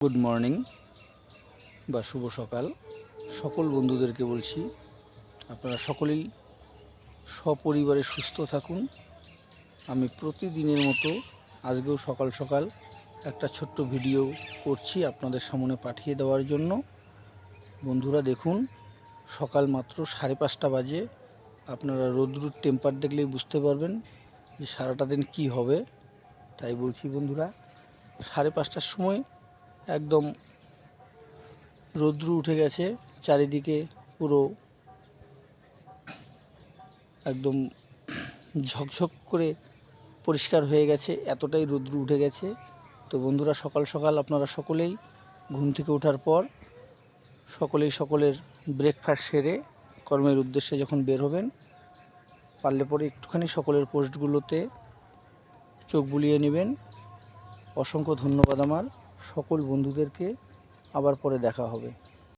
Good morning বা শুভ সকাল সকল বন্ধুদেরকে বলছি, আপনারা সকলেই সপরিবারে সুস্থ থাকুন। আমি প্রতিদিনের মতো আজকেও সকাল সকাল একটা ছোট্ট ভিডিও করছি আপনাদের সামনে পাঠিয়ে দেওয়ার জন্য। বন্ধুরা দেখুন, সকাল মাত্র 5:30 বাজে। আপনারা রোদ্রুর টেম্পার দেখলেই বুঝতে পারবেন যে সারাটা দিন কি হবে। তাই বলছি বন্ধুরা, 5:30টার সময় একদম রৌদ্র উঠে গেছে, চারিদিকে পুরো একদম ঝকঝক করে পরিষ্কার হয়ে গেছে, এতটাই রৌদ্র উঠে গেছে। তো বন্ধুরা, সকাল সকাল আপনারা সকলেই ঘুম থেকে ওঠার পর সকলেই সকলের ব্রেকফাস্ট সেরে কর্মের উদ্দেশ্যে যখন বের হবেন, পারলে পরে একটুখানি সকলের পোস্টগুলোতে চোখ বুলিয়ে নেবেন। অসংখ্য ধন্যবাদ আমার সকল বন্ধুদেরকে। আবার পরে দেখা হবে।